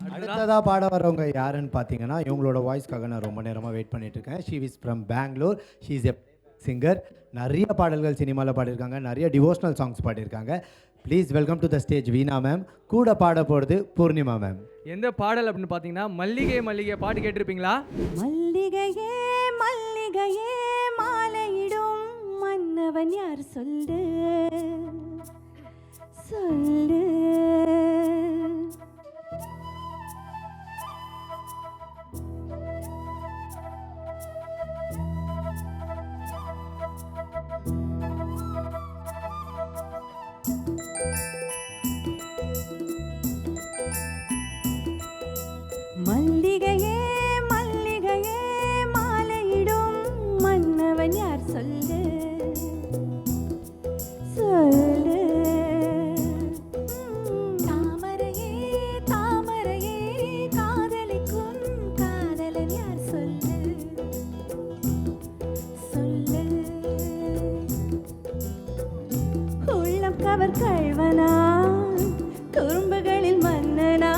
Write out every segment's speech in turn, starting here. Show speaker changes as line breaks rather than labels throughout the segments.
அடுத்ததாக பாட வரவங்க யாருன்னு பார்த்தீங்கன்னா இவங்களோட வாய்ஸ்க்காக நான் ரொம்ப நேரமாக வெயிட் பண்ணிட்டு இருக்கேன். She is from Bangalore. She is a singer. நிறைய பாடல்கள் சினிமாவில் பாடியிருக்காங்க, நிறைய டிவோஷனல் சாங்ஸ் பாடியிருக்காங்க. Please welcome to the stage Veena ma'am. கூட பாட போகிறது பூர்ணிமா மேம்.
எந்த பாடல் அப்படின்னு பார்த்தீங்கன்னா மல்லிகை மல்லிகை பாட்டு கேட்டிருப்பீங்களா?
மல்லிகையே மல்லிகையே மாலையிடும் மன்னவன் யார் சொல்லு சொல்லு. மல்லிகையே மல்லிகையே மாலையிடும் மன்னவன் யார் சொல்லு சொல்லு. தாமரையே தாமரையே காதலிக்கும் காதலன் யார் சொல்லு சொல்லு. உள்ளம் கவர் கள்வனா குறும்புகளில் மன்னனா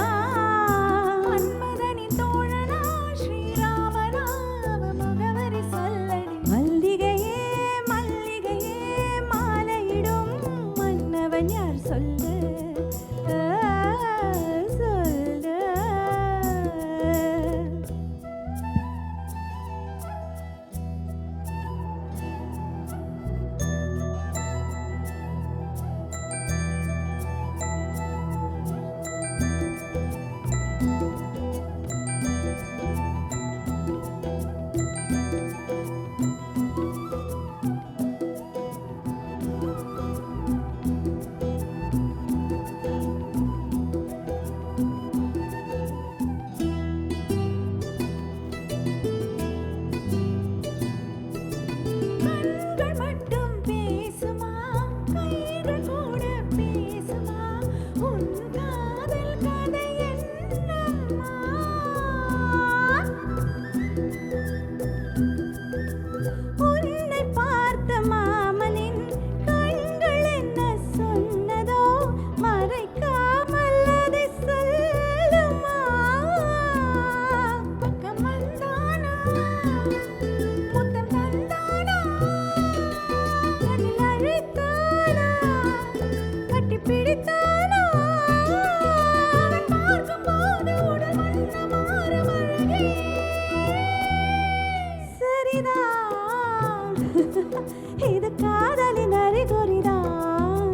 இது காதலின் அறிகுறிதான்.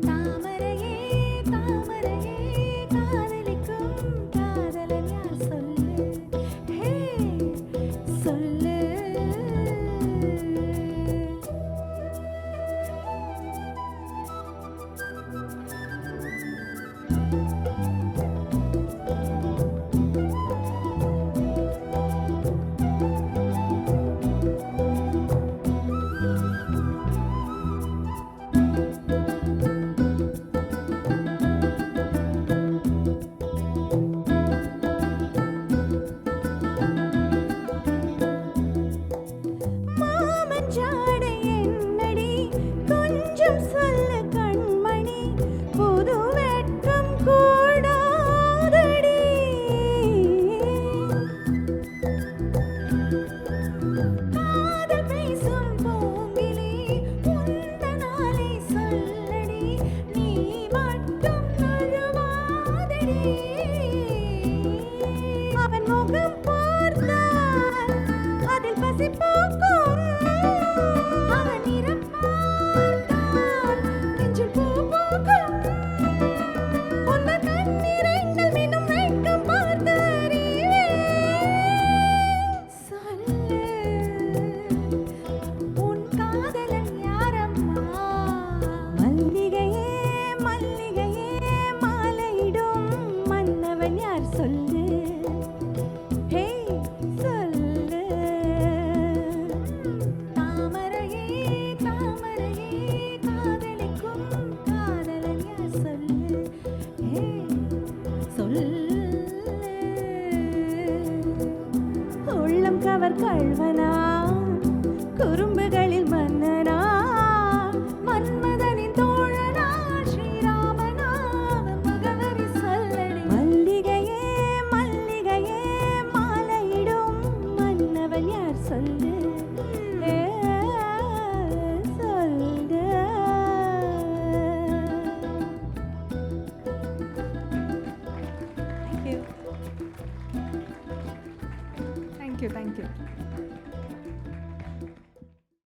தாமரையே தாமரையே காதலிக்கும் காதலன் யார் சொல்லு ஹே சொல்லு. உள்ளம் கவர் கள்வனா குறும்புகளில் மன்னனா மன்மதனின் தோழனா ஸ்ரீராமனா முகவரி சொல்லடி. மல்லிகையே தேங்க்யூ தேங்க்யூ